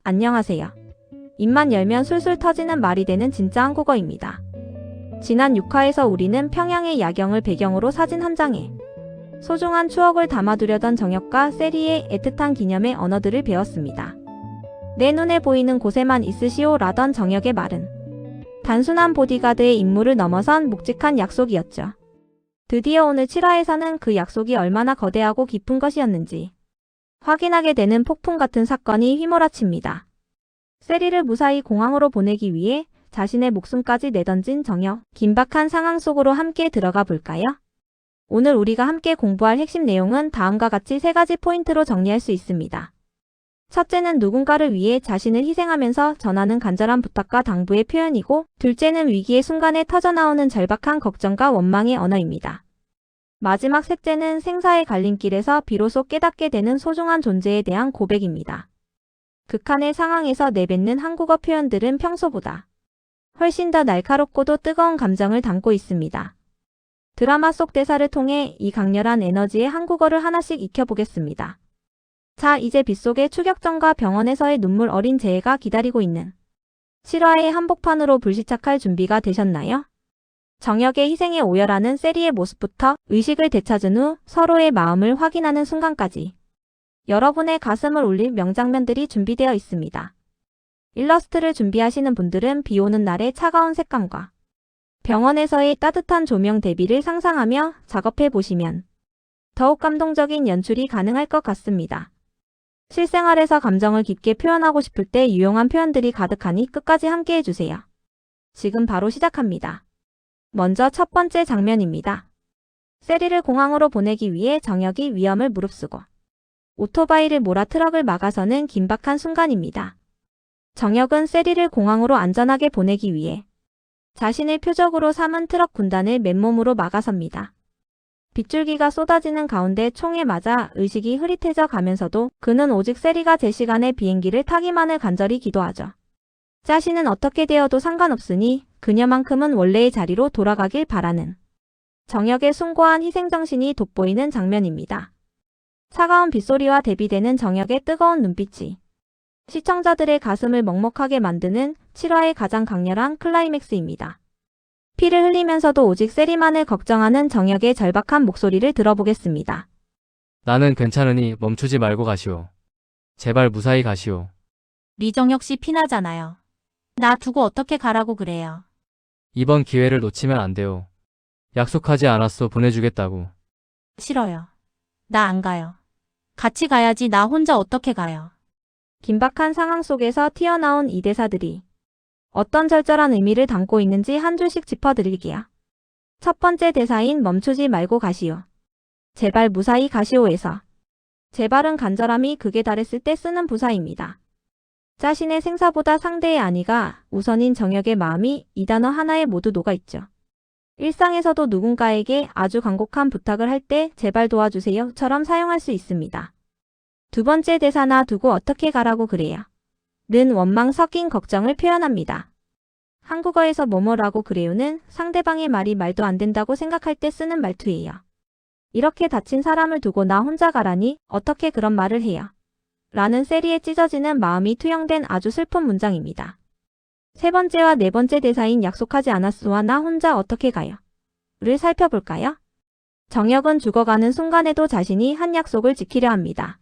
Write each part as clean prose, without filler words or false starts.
안녕하세요. 입만 열면 술술 터지는 말이 되는 진짜 한국어입니다. 지난 6화에서 우리는 평양의 야경을 배경으로 사진 한 장에 소중한 추억을 담아두려던 정혁과 세리의 애틋한 기념의 언어들을 배웠습니다. 내 눈에 보이는 곳에만 있으시오 라던 정혁의 말은 단순한 보디가드의 임무를 넘어선 묵직한 약속이었죠. 드디어 오늘 7화에서는 그 약속이 얼마나 거대하고 깊은 것이었는지 확인하게 되는 폭풍 같은 사건이 휘몰아칩니다. 세리를 무사히 공항으로 보내기 위해 자신의 목숨까지 내던진 정혁, 긴박한 상황 속으로 함께 들어가 볼까요? 오늘 우리가 함께 공부할 핵심 내용은 다음과 같이 3가지 포인트로 정리할 수 있습니다. 첫째는 누군가를 위해 자신을 희생하면서 전하는 간절한 부탁과 당부의 표현이고, 둘째는 위기의 순간에 터져나오는 절박한 걱정과 원망의 언어입니다. 마지막 셋째는 생사의 갈림길에서 비로소 깨닫게 되는 소중한 존재에 대한 고백입니다. 극한의 상황에서 내뱉는 한국어 표현들은 평소보다 훨씬 더 날카롭고도 뜨거운 감정을 담고 있습니다. 드라마 속 대사를 통해 이 강렬한 에너지의 한국어를 하나씩 익혀보겠습니다. 자, 이제 빗속의 추격전과 병원에서의 눈물 어린 재해가 기다리고 있는 7화의 한복판으로 불시착할 준비가 되셨나요? 정혁의 희생에 오열하는 세리의 모습부터 의식을 되찾은 후 서로의 마음을 확인하는 순간까지 여러분의 가슴을 울릴 명장면들이 준비되어 있습니다. 일러스트를 준비하시는 분들은 비 오는 날의 차가운 색감과 병원에서의 따뜻한 조명 대비를 상상하며 작업해 보시면 더욱 감동적인 연출이 가능할 것 같습니다. 실생활에서 감정을 깊게 표현하고 싶을 때 유용한 표현들이 가득하니 끝까지 함께 해주세요. 지금 바로 시작합니다. 먼저 첫 번째 장면입니다. 세리를 공항으로 보내기 위해 정혁이 위험을 무릅쓰고 오토바이를 몰아 트럭을 막아서는 긴박한 순간입니다. 정혁은 세리를 공항으로 안전하게 보내기 위해 자신을 표적으로 삼은 트럭 군단을 맨몸으로 막아섭니다. 빗줄기가 쏟아지는 가운데 총에 맞아 의식이 흐릿해져 가면서도 그는 오직 세리가 제 시간에 비행기를 타기만을 간절히 기도하죠. 자신은 어떻게 되어도 상관없으니 그녀만큼은 원래의 자리로 돌아가길 바라는 정혁의 숭고한 희생정신이 돋보이는 장면입니다. 차가운 빗소리와 대비되는 정혁의 뜨거운 눈빛이 시청자들의 가슴을 먹먹하게 만드는 7화의 가장 강렬한 클라이맥스입니다. 피를 흘리면서도 오직 세리만을 걱정하는 정혁의 절박한 목소리를 들어보겠습니다. 나는 괜찮으니 멈추지 말고 가시오. 제발 무사히 가시오. 리정혁 씨 피나잖아요. 나 두고 어떻게 가라고 그래요. 이번 기회를 놓치면 안 돼요. 약속하지 않았어 보내주겠다고. 싫어요. 나 안 가요. 같이 가야지. 나 혼자 어떻게 가요. 긴박한 상황 속에서 튀어나온 이 대사들이 어떤 절절한 의미를 담고 있는지 한 줄씩 짚어드릴게요. 첫 번째 대사인 멈추지 말고 가시오. 제발 무사히 가시오에서 제발은 간절함이 극에 달했을 때 쓰는 부사입니다. 자신의 생사보다 상대의 안위가 우선인 정혁의 마음이 이 단어 하나에 모두 녹아있죠. 일상에서도 누군가에게 아주 간곡한 부탁을 할 때 제발 도와주세요처럼 사용할 수 있습니다. 두 번째 대사나 두고 어떻게 가라고 그래요. 는 원망 섞인 걱정을 표현합니다. 한국어에서 뭐뭐라고 그래요는 상대방의 말이 말도 안 된다고 생각할 때 쓰는 말투예요. 이렇게 다친 사람을 두고 나 혼자 가라니 어떻게 그런 말을 해요. 라는 세리에 찢어지는 마음이 투영된 아주 슬픈 문장입니다. 세 번째와 네 번째 대사인 약속하지 않았으와 나 혼자 어떻게 가요? 를 살펴볼까요? 정혁은 죽어가는 순간에도 자신이 한 약속을 지키려 합니다.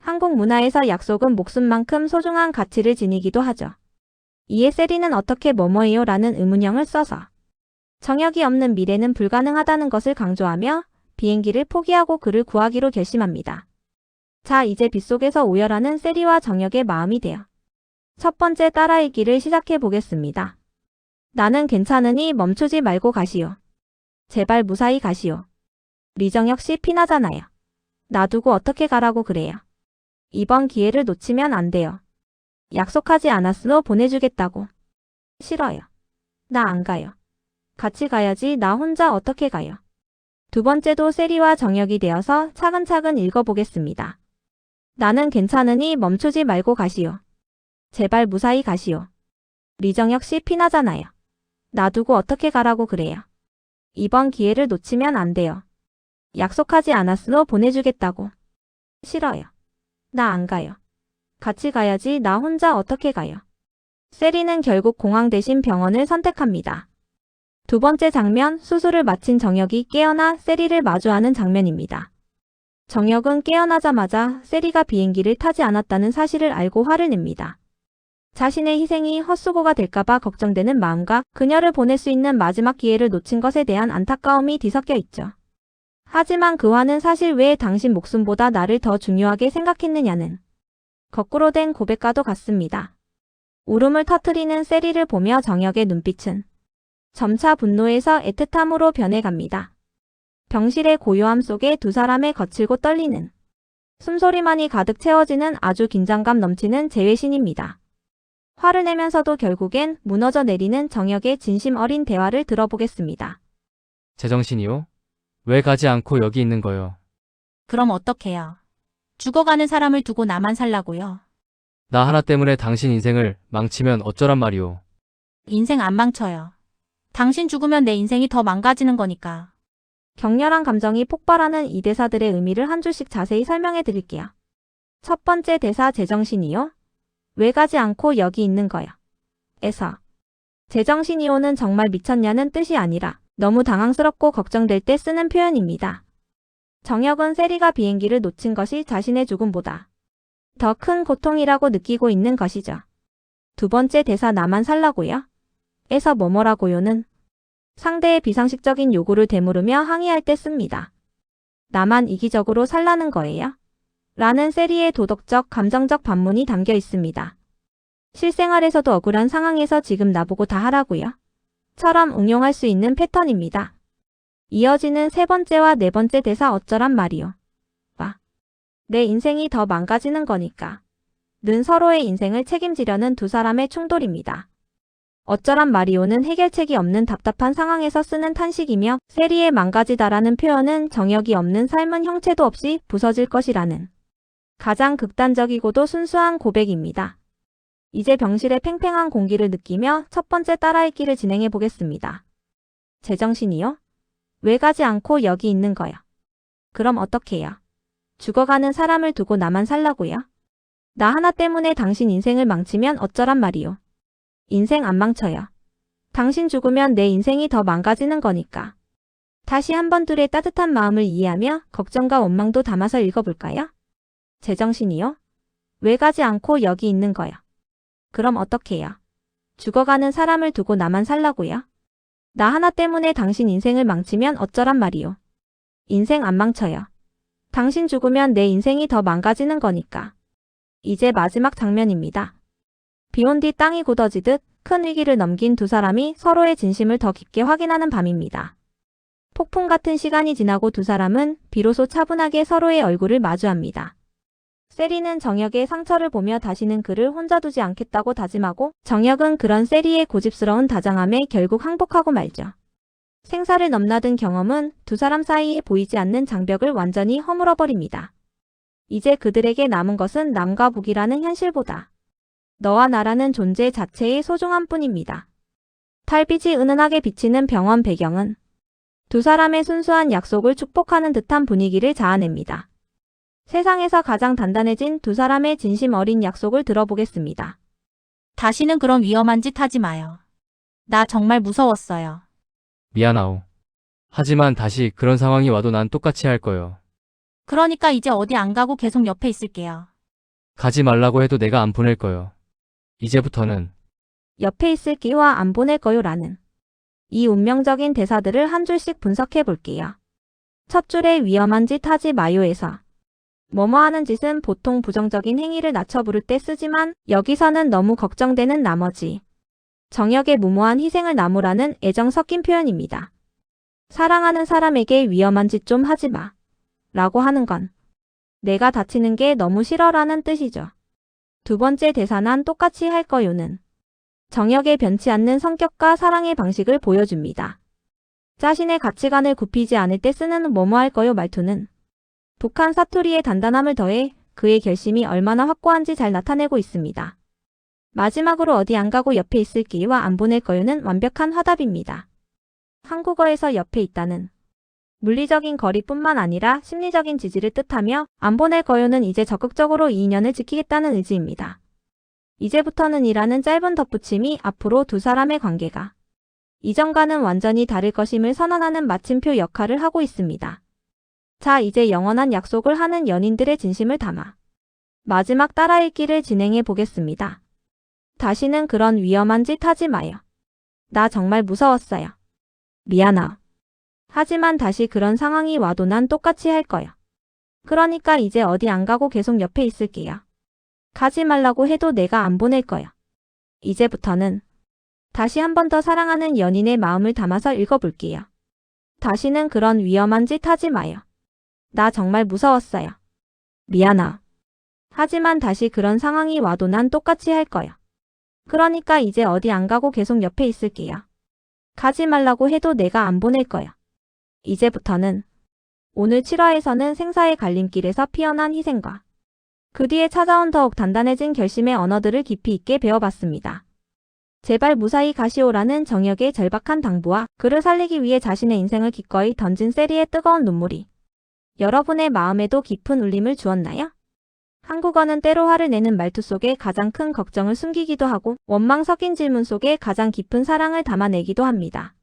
한국 문화에서 약속은 목숨만큼 소중한 가치를 지니기도 하죠. 이에 세리는 어떻게 뭐뭐해요 라는 의문형을 써서 정혁이 없는 미래는 불가능하다는 것을 강조하며 비행기를 포기하고 그를 구하기로 결심합니다. 자, 이제 빗속에서 오열하는 세리와 정혁의 마음이 되어 첫 번째 따라읽기를 시작해 보겠습니다. 나는 괜찮으니 멈추지 말고 가시오. 제발 무사히 가시오. 리정혁 씨 피나잖아요. 놔두고 어떻게 가라고 그래요. 이번 기회를 놓치면 안 돼요. 약속하지 않았으로 보내주겠다고. 싫어요. 나 안 가요. 같이 가야지. 나 혼자 어떻게 가요. 두 번째도 세리와 정혁이 되어서 차근차근 읽어보겠습니다. 나는 괜찮으니 멈추지 말고 가시오. 제발 무사히 가시오. 리정혁 씨 피나잖아요. 놔두고 어떻게 가라고 그래요. 이번 기회를 놓치면 안 돼요. 약속하지 않았으로 보내주겠다고. 싫어요. 나 안 가요. 같이 가야지 나 혼자 어떻게 가요. 세리는 결국 공항 대신 병원을 선택합니다. 두 번째 장면, 수술을 마친 정혁이 깨어나 세리를 마주하는 장면입니다. 정혁은 깨어나자마자 세리가 비행기를 타지 않았다는 사실을 알고 화를 냅니다. 자신의 희생이 헛수고가 될까봐 걱정되는 마음과 그녀를 보낼 수 있는 마지막 기회를 놓친 것에 대한 안타까움이 뒤섞여 있죠. 하지만 그 화는 사실 왜 당신 목숨보다 나를 더 중요하게 생각했느냐는 거꾸로 된 고백과도 같습니다. 울음을 터뜨리는 세리를 보며 정혁의 눈빛은 점차 분노에서 애틋함으로 변해갑니다. 병실의 고요함 속에 두 사람의 거칠고 떨리는 숨소리만이 가득 채워지는 아주 긴장감 넘치는 재회신입니다. 화를 내면서도 결국엔 무너져 내리는 정혁의 진심 어린 대화를 들어보겠습니다. 제정신이요? 왜 가지 않고 여기 있는 거요? 그럼 어떡해요? 죽어가는 사람을 두고 나만 살라고요? 나 하나 때문에 당신 인생을 망치면 어쩌란 말이오? 인생 안 망쳐요. 당신 죽으면 내 인생이 더 망가지는 거니까. 격렬한 감정이 폭발하는 이 대사들의 의미를 한 줄씩 자세히 설명해 드릴게요. 첫 번째 대사 제정신이요? 왜 가지 않고 여기 있는 거야? 에서 제정신이요는 정말 미쳤냐는 뜻이 아니라 너무 당황스럽고 걱정될 때 쓰는 표현입니다. 정혁은 세리가 비행기를 놓친 것이 자신의 죽음보다 더 큰 고통이라고 느끼고 있는 것이죠. 두 번째 대사 나만 살라고요? 에서 뭐뭐라고요는 상대의 비상식적인 요구를 되물으며 항의할 때 씁니다. 나만 이기적으로 살라는 거예요? 라는 세리의 도덕적, 감정적 반문이 담겨 있습니다. 실생활에서도 억울한 상황에서 지금 나보고 다 하라고요? 처럼 응용할 수 있는 패턴입니다. 이어지는 세 번째와 네 번째 대사 어쩌란 말이요. 내 인생이 더 망가지는 거니까. 는 서로의 인생을 책임지려는 두 사람의 충돌입니다. 어쩌란 말이오는 해결책이 없는 답답한 상황에서 쓰는 탄식이며 세리의 망가지다라는 표현은 정혁이 없는 삶은 형체도 없이 부서질 것이라는 가장 극단적이고도 순수한 고백입니다. 이제 병실의 팽팽한 공기를 느끼며 첫 번째 따라읽기를 진행해 보겠습니다. 제정신이요? 왜 가지 않고 여기 있는 거요? 그럼 어떡해요? 죽어가는 사람을 두고 나만 살라고요? 나 하나 때문에 당신 인생을 망치면 어쩌란 말이요? 인생 안 망쳐요. 당신 죽으면 내 인생이 더 망가지는 거니까. 다시 한번 둘의 따뜻한 마음을 이해하며 걱정과 원망도 담아서 읽어볼까요? 제정신이요? 왜 가지 않고 여기 있는 거요? 그럼 어떡해요? 죽어가는 사람을 두고 나만 살라고요? 나 하나 때문에 당신 인생을 망치면 어쩌란 말이요? 인생 안 망쳐요. 당신 죽으면 내 인생이 더 망가지는 거니까. 이제 마지막 장면입니다. 비온 뒤 땅이 굳어지듯 큰 위기를 넘긴 두 사람이 서로의 진심을 더 깊게 확인하는 밤입니다. 폭풍 같은 시간이 지나고 두 사람은 비로소 차분하게 서로의 얼굴을 마주합니다. 세리는 정혁의 상처를 보며 다시는 그를 혼자 두지 않겠다고 다짐하고 정혁은 그런 세리의 고집스러운 다정함에 결국 항복하고 말죠. 생사를 넘나든 경험은 두 사람 사이에 보이지 않는 장벽을 완전히 허물어버립니다. 이제 그들에게 남은 것은 남과 북이라는 현실보다 너와 나라는 존재 자체의 소중함뿐입니다. 달빛이 은은하게 비치는 병원 배경은 두 사람의 순수한 약속을 축복하는 듯한 분위기를 자아냅니다. 세상에서 가장 단단해진 두 사람의 진심 어린 약속을 들어보겠습니다. 다시는 그런 위험한 짓 하지 마요. 나 정말 무서웠어요. 미안하오. 하지만 다시 그런 상황이 와도 난 똑같이 할 거요. 그러니까 이제 어디 안 가고 계속 옆에 있을게요. 가지 말라고 해도 내가 안 보낼 거요. 이제부터는 옆에 있을게와 안 보낼 거요라는 이 운명적인 대사들을 한 줄씩 분석해 볼게요. 첫 줄에 위험한 짓 하지 마요에서 뭐뭐 하는 짓은 보통 부정적인 행위를 낮춰 부를 때 쓰지만 여기서는 너무 걱정되는 나머지 정혁의 무모한 희생을 나무라는 애정 섞인 표현입니다. 사랑하는 사람에게 위험한 짓 좀 하지 마 라고 하는 건 내가 다치는 게 너무 싫어라는 뜻이죠. 두 번째 대사난 똑같이 할 거요는 정혁의 변치 않는 성격과 사랑의 방식을 보여줍니다. 자신의 가치관을 굽히지 않을 때 쓰는 뭐뭐 할 거요 말투는 북한 사투리의 단단함을 더해 그의 결심이 얼마나 확고한지 잘 나타내고 있습니다. 마지막으로 어디 안 가고 옆에 있을게와 안 보낼 거요는 완벽한 화답입니다. 한국어에서 옆에 있다는 물리적인 거리뿐만 아니라 심리적인 지지를 뜻하며 안 보낼 거요는 이제 적극적으로 이 인연을 지키겠다는 의지입니다. 이제부터는 이라는 짧은 덧붙임이 앞으로 두 사람의 관계가 이전과는 완전히 다를 것임을 선언하는 마침표 역할을 하고 있습니다. 자, 이제 영원한 약속을 하는 연인들의 진심을 담아 마지막 따라읽기를 진행해 보겠습니다. 다시는 그런 위험한 짓 하지 마요. 나 정말 무서웠어요. 미안하. 하지만 다시 그런 상황이 와도 난 똑같이 할 거야. 그러니까 이제 어디 안 가고 계속 옆에 있을게요. 가지 말라고 해도 내가 안 보낼 거야. 이제부터는 다시 한 번 더 사랑하는 연인의 마음을 담아서 읽어볼게요. 다시는 그런 위험한 짓 하지 마요. 나 정말 무서웠어요. 미안하. 하지만 다시 그런 상황이 와도 난 똑같이 할 거야. 그러니까 이제 어디 안 가고 계속 옆에 있을게요. 가지 말라고 해도 내가 안 보낼 거야. 이제부터는 오늘 7화에서는 생사의 갈림길에서 피어난 희생과 그 뒤에 찾아온 더욱 단단해진 결심의 언어들을 깊이 있게 배워봤습니다. 제발 무사히 가시오라는 정혁의 절박한 당부와 그를 살리기 위해 자신의 인생을 기꺼이 던진 세리의 뜨거운 눈물이 여러분의 마음에도 깊은 울림을 주었나요? 한국어는 때로 화를 내는 말투 속에 가장 큰 걱정을 숨기기도 하고 원망 섞인 질문 속에 가장 깊은 사랑을 담아내기도 합니다.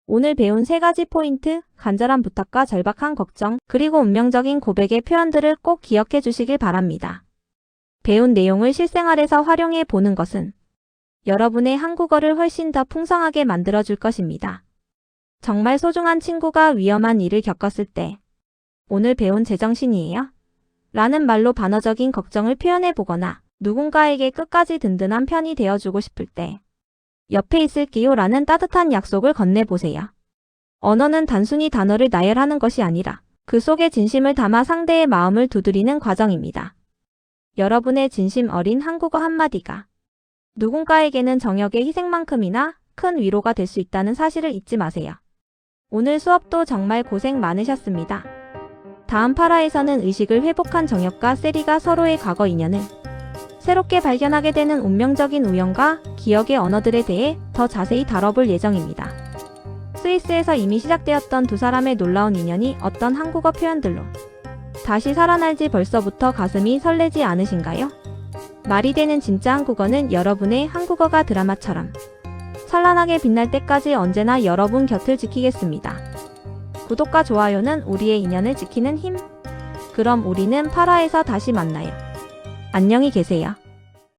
오늘 배운 3가지 포인트, 간절한 부탁과 절박한 걱정, 그리고 운명적인 고백의 표현들을 꼭 기억해 주시길 바랍니다. 배운 내용을 실생활에서 활용해 보는 것은 여러분의 한국어를 훨씬 더 풍성하게 만들어줄 것입니다. 정말 소중한 친구가 위험한 일을 겪었을 때 오늘 배운 제정신이에요? 라는 말로 반어적인 걱정을 표현해 보거나 누군가에게 끝까지 든든한 편이 되어주고 싶을 때 옆에 있을게요 라는 따뜻한 약속을 건네보세요. 언어는 단순히 단어를 나열하는 것이 아니라 그 속에 진심을 담아 상대의 마음을 두드리는 과정입니다. 여러분의 진심 어린 한국어 한마디가 누군가에게는 정역의 희생만큼이나 큰 위로가 될 수 있다는 사실을 잊지 마세요. 오늘 수업도 정말 고생 많으셨습니다. 다음 파라에서는 의식을 회복한 정역과 세리가 서로의 과거 인연을 새롭게 발견하게 되는 운명적인 우연과 기억의 언어들에 대해 더 자세히 다뤄볼 예정입니다. 스위스에서 이미 시작되었던 두 사람의 놀라운 인연이 어떤 한국어 표현들로 다시 살아날지 벌써부터 가슴이 설레지 않으신가요? 말이 되는 진짜 한국어는 여러분의 한국어가 드라마처럼 찬란하게 빛날 때까지 언제나 여러분 곁을 지키겠습니다. 구독과 좋아요는 우리의 인연을 지키는 힘. 그럼 우리는 파라에서 다시 만나요. 안녕히 계세요.